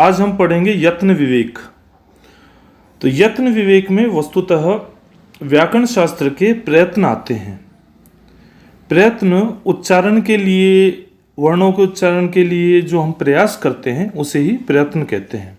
आज हम पढ़ेंगे यत्न विवेक। तो यत्न विवेक में वस्तुतः व्याकरण शास्त्र के प्रयत्न आते हैं। प्रयत्न उच्चारण के लिए, वर्णों के उच्चारण के लिए जो हम प्रयास करते हैं उसे ही प्रयत्न कहते हैं।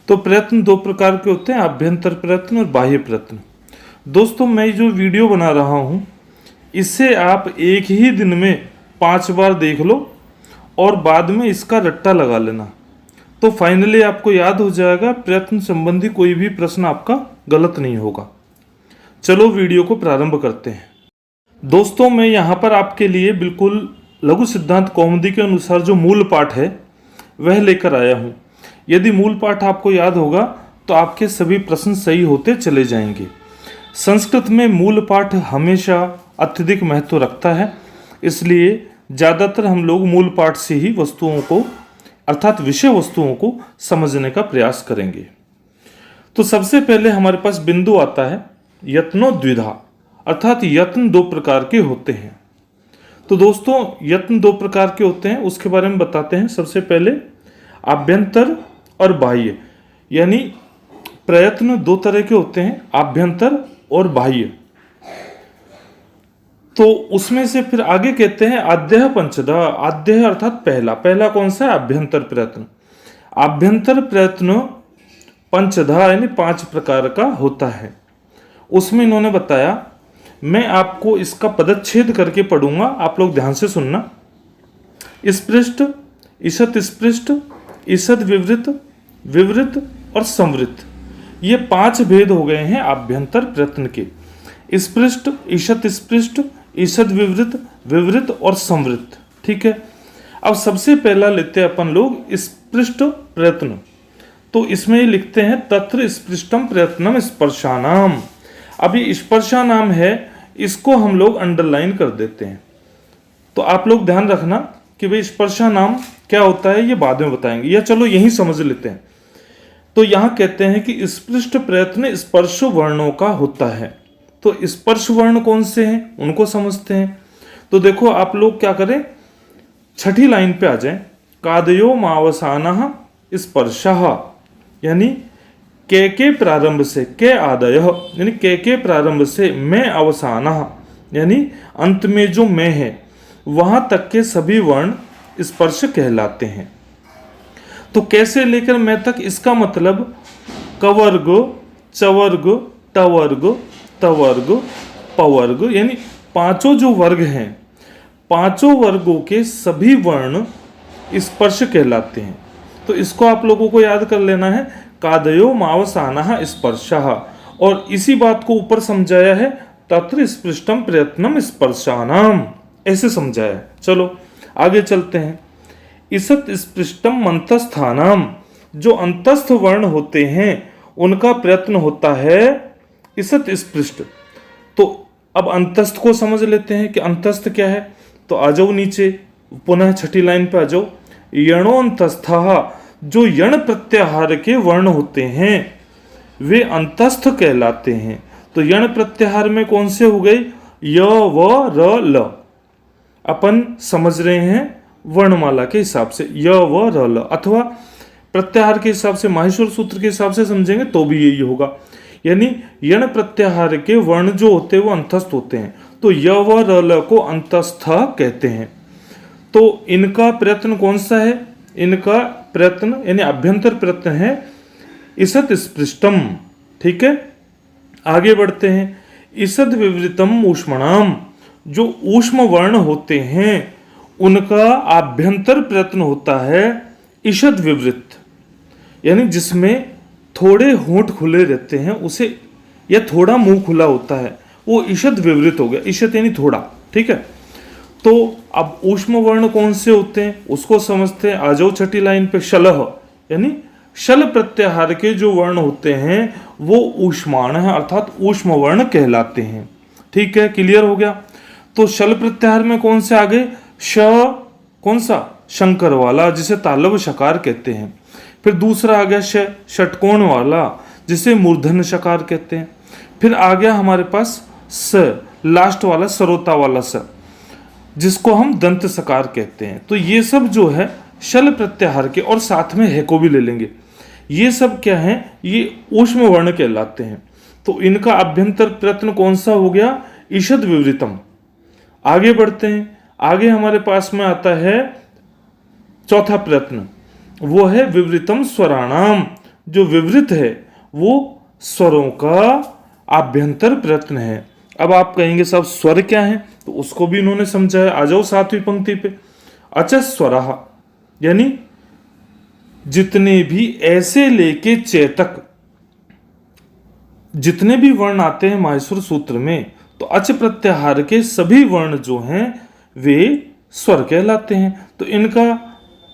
तो प्रयत्न दो प्रकार के होते हैं, आभ्यंतर प्रयत्न और बाह्य प्रयत्न। दोस्तों, मैं जो वीडियो बना रहा हूँ इसे आप एक ही दिन में 5 बार देख लो और बाद में इसका रट्टा लगा लेना, तो फाइनली आपको याद हो जाएगा। प्रयत्न संबंधी कोई भी प्रश्न आपका गलत नहीं होगा। चलो वीडियो को प्रारंभ करते हैं। दोस्तों, मैं यहाँ पर आपके लिए बिल्कुल लघु सिद्धांत कौमुदी के अनुसार जो मूल पाठ है वह लेकर आया हूँ। यदि मूल पाठ आपको याद होगा तो आपके सभी प्रश्न सही होते चले जाएंगे। संस्कृत में मूल पाठ हमेशा अत्यधिक महत्व रखता है, इसलिए ज़्यादातर हम लोग मूल पाठ से ही वस्तुओं को, अर्थात विषय वस्तुओं को समझने का प्रयास करेंगे। तो सबसे पहले हमारे पास बिंदु आता है यत्नो द्विधा, अर्थात यत्न दो प्रकार के होते हैं। तो दोस्तों, यत्न दो प्रकार के होते हैं, उसके बारे में बताते हैं। सबसे पहले आभ्यंतर और बाह्य, यानी प्रयत्न दो तरह के होते हैं, आभ्यंतर और बाह्य। तो उसमें से फिर आगे कहते हैं आद्यः पंचधा। आद्यः अर्थात पहला कौन सा है? आभ्यंतर प्रयत्न। आभ्यंतर प्रयत्न पंचधा यानी 5 प्रकार का होता है। उसमें इन्होंने बताया, मैं आपको इसका पदच्छेद करके पढ़ूंगा, आप लोग ध्यान से सुनना। स्पृष्ट, ईषत स्पृष्ट, ईषद विवृत, विवृत और संवृत, ये 5 भेद हो गए हैं आभ्यंतर प्रयत्न के। स्पृष्ट, ईषत स्पृष्ट, ईषद विवृत, विवृत और संवृत। ठीक है। अब सबसे पहला लेते हैं अपन लोग स्पृष्ट प्रयत्न। तो इसमें लिखते हैं तत्र स्पृष्टम प्रयत्नम स्पर्शानाम। अभी स्पर्शानाम है, इसको हम लोग अंडरलाइन कर देते हैं। तो आप लोग ध्यान रखना कि भाई स्पर्शानाम क्या होता है, ये बाद में बताएंगे, या चलो यही समझ लेते हैं। तो यहाँ कहते हैं कि स्पृष्ट प्रयत्न स्पर्श वर्णों का होता है। तो स्पर्श वर्ण कौन से हैं उनको समझते हैं। तो देखो, आप लोग क्या करें, छठी लाइन पे आ जाएं। कादयो मावसानः स्पर्शः, यानी के प्रारंभ से, के आदयः यानी के प्रारंभ से, मैं अवसानः यानी अंत में जो मैं है वहां तक के सभी वर्ण स्पर्श कहलाते हैं। तो कैसे लेकर मैं तक, इसका मतलब कवर्ग, चवर्ग, टवर्ग, तवर्ग, पवर्ग, यानी 5 जो वर्ग हैं, 5 वर्गों के सभी वर्ण स्पर्श कहलाते हैं। तो इसको आप लोगों को याद कर लेना है, कादयो मावसानः स्पर्शः। और इसी बात को ऊपर समझाया है तत्र स्पृष्टम प्रयत्नम स्पर्शानाम, ऐसे समझाया है। चलो आगे चलते हैं। ईषत स्पृष्टम अंतस्थानाम, जो अंतस्थ वर्ण होते हैं उनका प्रयत्न होता है ईषत स्पृष्ट। तो अब अंतस्थ को समझ लेते हैं कि अंतस्थ क्या है। तो आ जाओ नीचे, पुनः छठी लाइन पे आ जाओ। यणोअंतस्थः, जो यण प्रत्याहार के वर्ण होते हैं वे अंतस्थ कहलाते हैं। तो यण प्रत्याहार में कौन से हो गए? य, व, र, ल। अपन समझ रहे हैं वर्णमाला के हिसाब से, य, व, र, ल, अथवा प्रत्याहार के हिसाब से, माहेश्वर सूत्र के हिसाब से समझेंगे तो भी यही होगा। यानी यण प्रत्याहार के वर्ण जो होते हैं वो अंतस्थ होते हैं। तो य, व, र, ल को अंतस्थ कहते हैं। तो इनका प्रयत्न कौन सा है? इनका प्रयत्न यानी अभ्यंतर प्रयत्न है ईषत स्पृष्टम। ठीक है, आगे बढ़ते हैं। ईषद विवृतम ऊष्मणाम, जो ऊष्म वर्ण होते हैं उनका आभ्यंतर प्रयत्न होता है ईषद विवृत, यानी जिसमें थोड़े होंठ खुले रहते हैं उसे, या थोड़ा मुंह खुला होता है, वो ईषद विवृत हो गया। ईषद यानी थोड़ा। ठीक है। तो अब ऊष्म वर्ण कौन से होते हैं उसको समझते हैं। आ जाओ छठी लाइन पे। शलह, यानी शल प्रत्याहार के जो वर्ण होते हैं वो ऊष्माण है, अर्थात ऊष्म वर्ण कहलाते हैं। ठीक है, क्लियर हो गया। तो शल प्रत्याहार में कौन से आ गए? श, कौन सा? शंकर वाला, जिसे तालव शकार कहते हैं। फिर दूसरा आ गया श, षटकोण वाला, जिसे मूर्धन्य शकार कहते हैं। फिर आ गया हमारे पास स, लास्ट वाला, सरोता वाला स, जिसको हम दंत सकार कहते हैं। तो ये सब जो है शल प्रत्याहार के, और साथ में है को भी ले लेंगे। ये सब क्या है, ये ऊष्म वर्ण कहलाते हैं। तो इनका अभ्यंतर प्रयत्न कौन सा हो गया, ईषद विवृतम। आगे बढ़ते हैं, आगे हमारे पास में आता है चौथा प्रयत्न, वो है विवृतम स्वराणाम। जो विवृत है वो स्वरों का आभ्यंतर प्रयत्न है। अब आप कहेंगे साहब स्वर क्या है, तो उसको भी इन्होंने समझा है। आ जाओ 7वीं पंक्ति पे। अच स्वरः, यानी जितने भी ऐसे लेके चे तक जितने भी वर्ण आते हैं माहेश्वर सूत्र में, तो अच प्रत्याहार के सभी वर्ण जो हैं वे स्वर कहलाते हैं। तो इनका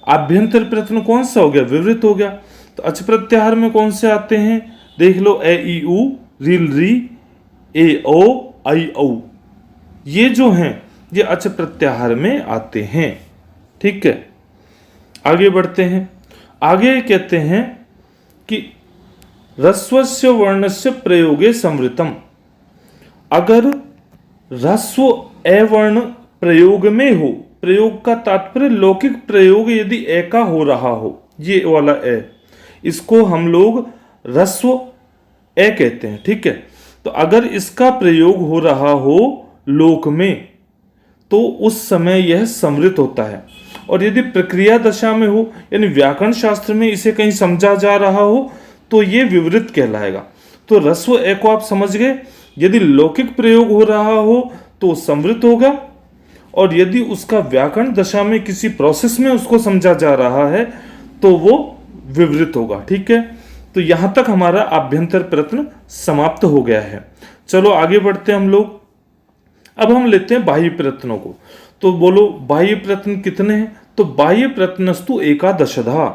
आभ्यंतर प्रयत्न कौन सा हो गया, विवृत हो गया। तो अच प्रत्याहार में कौन से आते हैं, देख लो, ए ई उ, रील री, ए ओ, आई औ, ये जो हैं ये अच प्रत्याहार में आते हैं। ठीक है, आगे बढ़ते हैं। आगे कहते हैं कि ह्रस्वस्य वर्णस्य प्रयोगे संवृतम। अगर ह्रस्व ए वर्ण प्रयोग में हो, प्रयोग का तात्पर्य लौकिक प्रयोग यदि ए का हो रहा हो, ये वाला ए, इसको हम लोग ह्रस्व ए कहते हैं। ठीक है, तो अगर इसका प्रयोग हो रहा हो लोक में तो उस समय यह संवृत होता है। और यदि प्रक्रिया दशा में हो, यानी व्याकरण शास्त्र में इसे कहीं समझा जा रहा हो, तो ये विवृत कहलाएगा। तो ह्रस्व ए को आप समझ गए। यदि लौकिक प्रयोग हो रहा हो तो संवृत होगा, और यदि उसका व्याकरण दशा में किसी प्रोसेस में उसको समझा जा रहा है तो वो विवृत होगा। ठीक है, तो यहां तक हमारा आभ्यंतर प्रयत्न समाप्त हो गया है। चलो आगे बढ़ते हैं हम लोग। अब हम लेते हैं बाह्य प्रयत्नों को। तो बोलो बाह्य प्रयत्न कितने हैं, तो बाह्य प्रयत्नस्तु एकादशधा।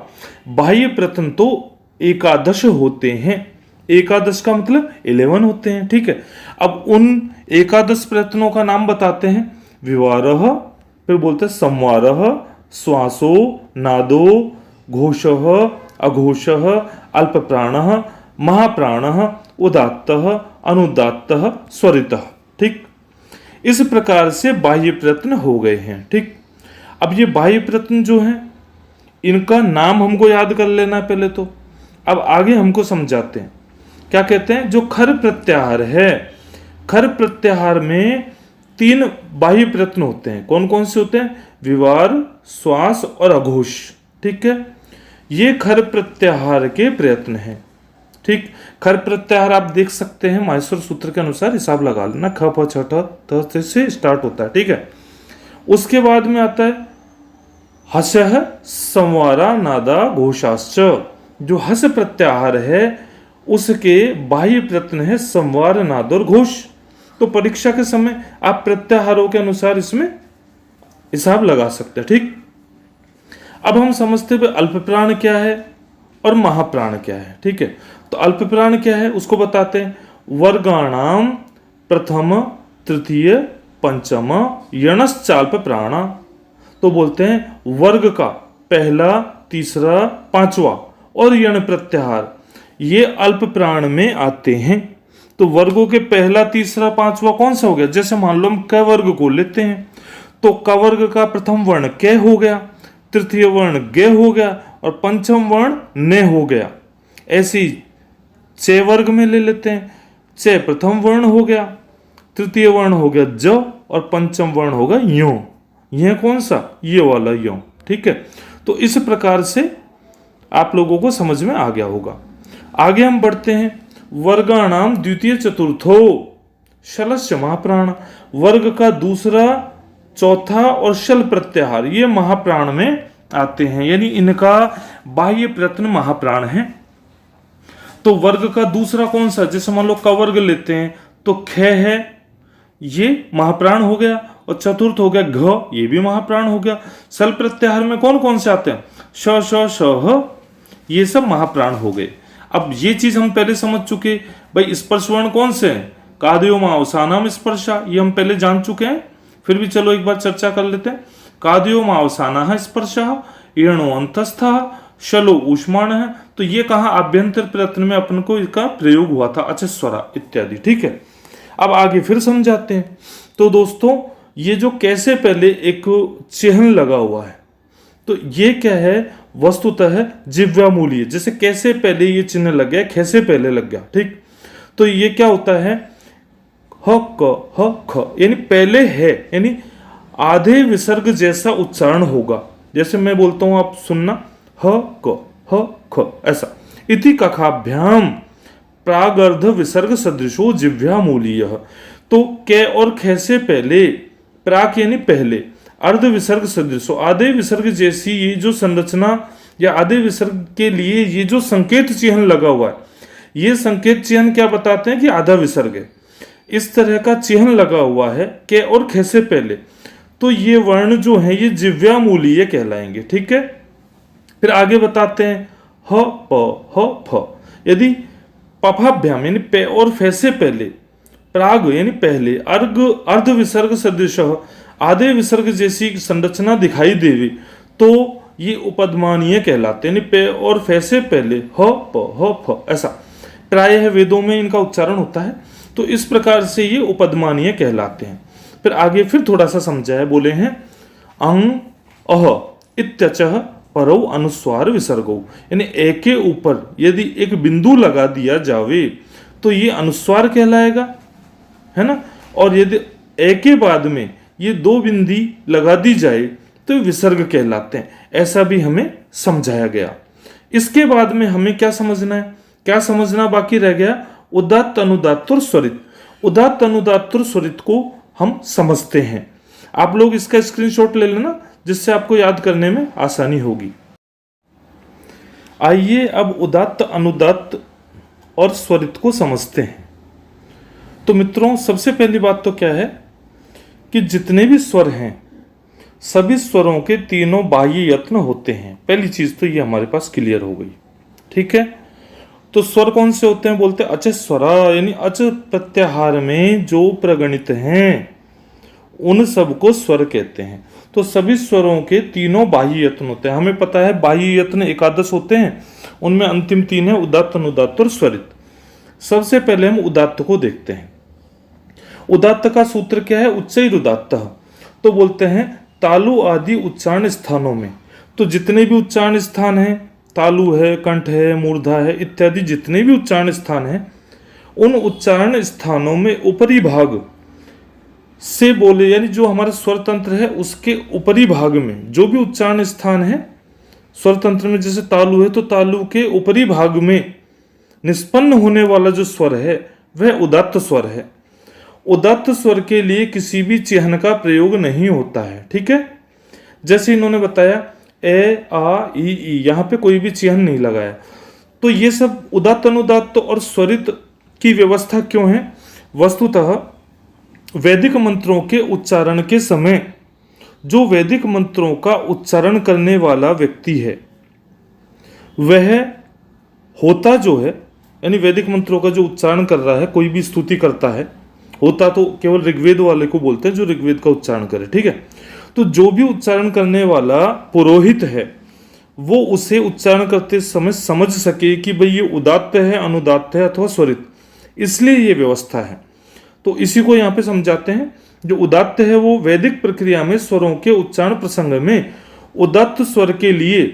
बाह्य प्रयत्न तो एकादश होते हैं। एकादश का मतलब 11 होते हैं। ठीक है, अब उन एकादश प्रयत्नों का नाम बताते हैं। विवारः, फिर बोलते हैं संवारः, श्वासो, नादो, घोषः, अघोषः, अल्पप्राणः, महाप्राणः, उदात्तः, अनुदात्तः, स्वरितः। ठीक, इस प्रकार से बाह्य प्रयत्न हो गए हैं। ठीक, अब ये बाह्य प्रयत्न जो हैं इनका नाम हमको याद कर लेना है पहले तो। अब आगे हमको समझाते हैं। क्या कहते हैं, जो खर प्रत्याहार है, खर प्रत्याहार में 3 बाह्य प्रयत्न होते हैं। कौन कौन से होते हैं, विवार, श्वास और अघोष। ठीक है, ये खर प्रत्याहार के प्रयत्न हैं। ठीक, खर प्रत्याहार आप देख सकते हैं माहेश्वर सूत्र के अनुसार हिसाब लगा लेना, ख फ छ ठ थ से स्टार्ट होता है। ठीक है, उसके बाद में आता है हसः, संवारा, नादा, घोषाश्च। जो हस प्रत्याहार है उसके बाह्य प्रयत्न है संवार, नाद और घोष। तो परीक्षा के समय आप प्रत्याहारों के अनुसार इसमें हिसाब लगा सकते हैं। ठीक, अब हम समझते हुए अल्प प्राण क्या है और महाप्राण क्या है। ठीक है, तो अल्प प्राण क्या है उसको बताते हैं। वर्गाणाम प्रथम, तृतीय, पंचम, यणश्चाल्प प्राणा। तो बोलते हैं वर्ग का पहला, तीसरा, पांचवा और यण प्रत्याहार ये अल्प प्राण में आते हैं। तो वर्गों के पहला, तीसरा, पांचवा कौन सा हो गया, जैसे मान लो हम क वर्ग को लेते हैं तो क वर्ग का प्रथम वर्ण क हो गया, तृतीय वर्ण ग हो गया और पंचम वर्ण न हो गया। ऐसी च वर्ग में ले लेते हैं, च प्रथम वर्ण हो गया, तृतीय वर्ण हो गया ज और पंचम वर्ण होगा यो। यह कौन सा, ये वाला यो। ठीक है, तो इस प्रकार से आप लोगों को समझ में आ गया होगा। आगे हम बढ़ते हैं। वर्गाणाम द्वितीय चतुर्थो शलस्य महाप्राण। वर्ग का दूसरा, चौथा और शल प्रत्याहार ये महाप्राण में आते हैं, यानी इनका बाह्य प्रयत्न महाप्राण है। तो वर्ग का दूसरा कौन सा, जैसे मान लो क वर्ग लेते हैं तो ख है, ये महाप्राण हो गया, और चतुर्थ हो गया घ, ये भी महाप्राण हो गया। सल प्रत्याहार में कौन कौन से आते हैं, श श श ह, ये सब महाप्राण हो गए। अब ये चीज हम पहले समझ चुके भाई, स्पर्श वर्ण कौन से हैं, कादयो अवसानम स्पर्शा, ये हम पहले जान चुके हैं। फिर भी चलो एक बार चर्चा कर लेते हैं। कादयो अवसाना स्पर्शः, यणो अंतस्थः, शलो ऊष्माण है। तो ये कहा आभ्यंतर प्रयत्न में अपन को इसका प्रयोग हुआ था, अचस्वरा इत्यादि। ठीक है, अब आगे फिर समझाते हैं। तो दोस्तों ये जो कैसे पहले एक चिन्ह लगा हुआ है, तो ये क्या है, वस्तुतः है जिव्यामूलीय। जैसे कैसे पहले ये चिन्ह लग गया, कैसे पहले लग गया, ठीक। तो ये क्या होता है, ह ख यानी पहले है, यानी आधे विसर्ग जैसा उच्चारण होगा। जैसे मैं बोलता हूं, आप सुनना, ह ख ऐसा। इति कखाभ्याम प्रागर्ध विसर्ग सदृशो जिव्यामूलीय। तो कै और ख से पहले, प्राक यानी पहले, अर्ध विसर्ग सदृशो आधे विसर्ग जैसी ये जो संरचना या आधे विसर्ग के लिए ये जो संकेत चिन्ह लगा हुआ है, ये संकेत चिन्ह क्या बताते हैं कि आधा विसर्ग है। इस तरह का चिन्ह लगा हुआ है कै और ख से पहले, तो ये वर्ण जो है ये जिव्यामूलीय कहलाएंगे, ठीक है। फिर आगे बताते हैं ह फ। यदि पफाभ्याम यानी पे और फे से पहले, प्राग यानी पहले, अर्ध विसर्ग सदृश आधे विसर्ग जैसी संरचना दिखाई देवी, तो ये उपदमानीय कहलाते हैं। यानी पे और फे से पहले ह फ ऐसा प्रायः वेदों में इनका उच्चारण होता है। तो इस प्रकार से ये उपदमानीय कहलाते हैं। फिर आगे फिर थोड़ा सा समझाया, बोले हैं अंग अह इत्यचः परौ अनुस्वार विसर्गो, यानी ए के ऊपर यदि एक बिंदु लगा दिया जावे तो ये अनुस्वार कहलाएगा, है ना। और यदि ए के बाद में ये दो बिंदी लगा दी जाए तो विसर्ग कहलाते हैं। ऐसा भी हमें समझाया गया। इसके बाद में हमें क्या समझना है, क्या समझना बाकी रह गया, उदात्त अनुदात्त और स्वरित। उदात्त अनुदात्त और स्वरित को हम समझते हैं। आप लोग इसका स्क्रीनशॉट ले लेना, जिससे आपको याद करने में आसानी होगी। आइए अब उदात्त अनुदात्त और स्वरित को समझते हैं। तो मित्रों, सबसे पहली बात तो क्या है कि जितने भी स्वर हैं, सभी स्वरों के तीनों बाह्य यत्न होते हैं। पहली चीज तो ये हमारे पास क्लियर हो गई, ठीक है। तो स्वर कौन से होते हैं, बोलते हैं अच स्वरा, यानी अच प्रत्याहार में जो प्रगणित हैं उन सबको स्वर कहते हैं। तो सभी स्वरों के तीनों बाह्य यत्न होते हैं। हमें पता है बाह्य यत्न एकादश होते हैं, उनमें अंतिम तीन है उदात्त अनुदात्त और स्वरित। सबसे पहले हम उदात्त को देखते हैं। उदात्त का सूत्र क्या है, उच्चैरुदात्त। तो बोलते हैं तालु आदि उच्चारण स्थानों में, तो जितने भी उच्चारण स्थान हैं, तालु है, कंठ है, मूर्धा है इत्यादि जितने भी उच्चारण स्थान हैं, उन उच्चारण स्थानों में ऊपरी भाग से बोले, यानी जो हमारा स्वर तंत्र है उसके ऊपरी भाग में जो भी उच्चारण स्थान है स्वर तंत्र में, जैसे तालु है तो तालु के ऊपरी भाग में निष्पन्न होने वाला जो स्वर है वह उदात्त स्वर है। उदात्त स्वर के लिए किसी भी चिह्न का प्रयोग नहीं होता है, ठीक है। जैसे इन्होंने बताया ए आ ई, यहाँ पे कोई भी चिह्न नहीं लगाया। तो ये सब उदात्त अनुदात्त और स्वरित की व्यवस्था क्यों है, वस्तुतः वैदिक मंत्रों के उच्चारण के समय जो वैदिक मंत्रों का उच्चारण करने वाला व्यक्ति है वह होता जो है, यानी वैदिक मंत्रों का जो उच्चारण कर रहा है, कोई भी स्तुति करता है, होता तो केवल ऋग्वेद वाले को बोलते हैं जो ऋग्वेद का उच्चारण करे, ठीक है। तो जो भी उच्चारण करने वाला पुरोहित है वो उसे उच्चारण करते समय समझ सके कि भाई ये उदात्त है, अनुदात्त है अथवा स्वरित, इसलिए ये व्यवस्था है। तो इसी को यहाँ पे समझाते हैं। जो उदात्त है वो वैदिक प्रक्रिया में स्वरों के उच्चारण प्रसंग में उदात्त स्वर के लिए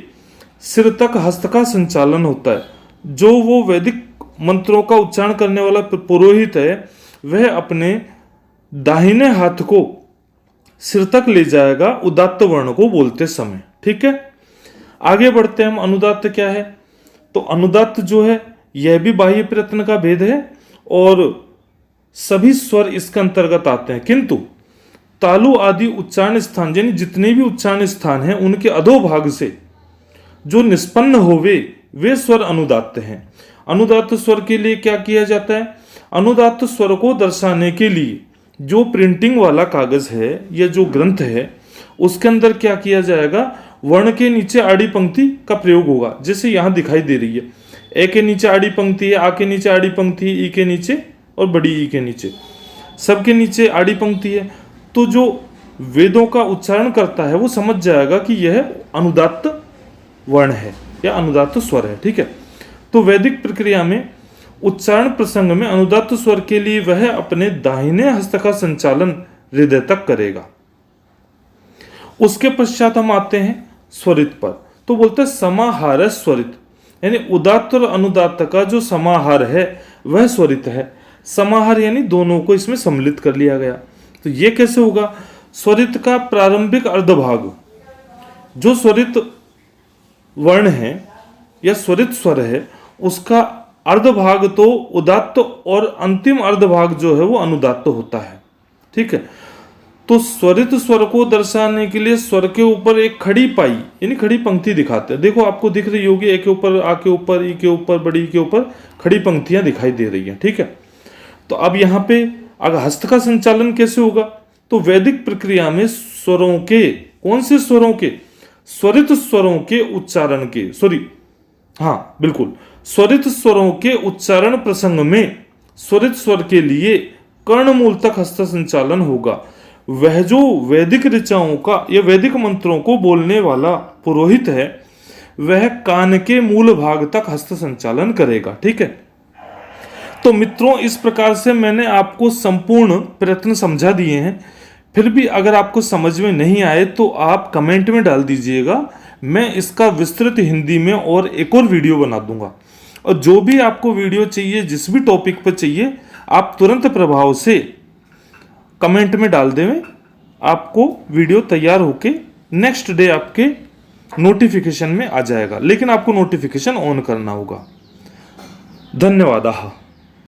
सिर तक हस्त का संचालन होता है। जो वो वैदिक मंत्रों का उच्चारण करने वाला पुरोहित है वह अपने दाहिने हाथ को सिर तक ले जाएगा उदात्त वर्ण को बोलते समय, ठीक है। आगे बढ़ते हैं हम, अनुदात्त क्या है। तो अनुदात्त जो है यह भी बाह्य प्रयत्न का भेद है और सभी स्वर इसके अंतर्गत आते हैं, किंतु तालु आदि उच्चारण स्थान यानी जितने भी उच्चारण स्थान हैं उनके अधोभाग से जो निष्पन्न होवे वे स्वर अनुदात्त हैं। अनुदात्त स्वर के लिए क्या किया जाता है, अनुदात्त स्वर को दर्शाने के लिए जो प्रिंटिंग वाला कागज है या जो ग्रंथ है उसके अंदर क्या किया जाएगा, वर्ण के नीचे आड़ी पंक्ति का प्रयोग होगा। जैसे यहाँ दिखाई दे रही है, ए के नीचे आड़ी पंक्ति है, आ के नीचे आड़ी पंक्ति है, ई के नीचे और बड़ी ई के नीचे, सबके नीचे आड़ी पंक्ति है। तो जो वेदों का उच्चारण करता है वो समझ जाएगा कि यह अनुदात्त वर्ण है या अनुदात्त स्वर है, ठीक है। तो वैदिक प्रक्रिया में उच्चारण प्रसंग में अनुदात्त स्वर के लिए वह अपने दाहिने हस्त का संचालन हृदय तक करेगा। उसके पश्चात हम आते हैं स्वरित पर, तो बोलते हैं समाहार स्वरित, यानी उदात्त और अनुदात्त का जो समाहार है वह स्वरित है। समाहार यानी दोनों को इसमें सम्मिलित कर लिया गया। तो ये कैसे होगा? स्वरित का प्रारंभिक अर्धभाग, जो स्वरित वर्ण है या स्वरित स्वर है, उसका अर्धभाग तो उदात्त और अंतिम अर्धभाग जो है वो अनुदात्त होता है। ठीक है, तो स्वरित स्वर को दर्शाने के लिए स्वर के ऊपर एक खड़ी पाई यानी खड़ी पंक्ति दिखाते हैं। देखो आपको दिख रही होगी, ए के ऊपर आ के ऊपर, ई के ऊपर, बड़ी ई के ऊपर खड़ी पंक्तियां दिखाई दे रही हैं। ठीक है, तो अब यहाँ पे अगर हस्त का संचालन कैसे होगा? तो वैदिक प्रक्रिया में स्वरों के, कौन से स्वरों के? स्वरित स्वरों के उच्चारण के, बिल्कुल, स्वरित स्वरों के उच्चारण प्रसंग में स्वरित स्वर के लिए कर्णमूल तक हस्त संचालन होगा। वह जो वैदिक ऋचाओं का या वैदिक मंत्रों को बोलने वाला पुरोहित है, वह कान के मूल भाग तक हस्त संचालन करेगा। ठीक है, तो मित्रों इस प्रकार से मैंने आपको संपूर्ण प्रयत्न समझा दिए हैं। फिर भी अगर आपको समझ में नहीं आए तो आप कमेंट में डाल दीजिएगा, मैं इसका विस्तृत हिंदी में और एक और वीडियो बना दूंगा। और जो भी आपको वीडियो चाहिए, जिस भी टॉपिक पर चाहिए, आप तुरंत प्रभाव से कमेंट में डाल दें, आपको वीडियो तैयार होके नेक्स्ट डे आपके नोटिफिकेशन में आ जाएगा। लेकिन आपको नोटिफिकेशन ऑन करना होगा। धन्यवाद।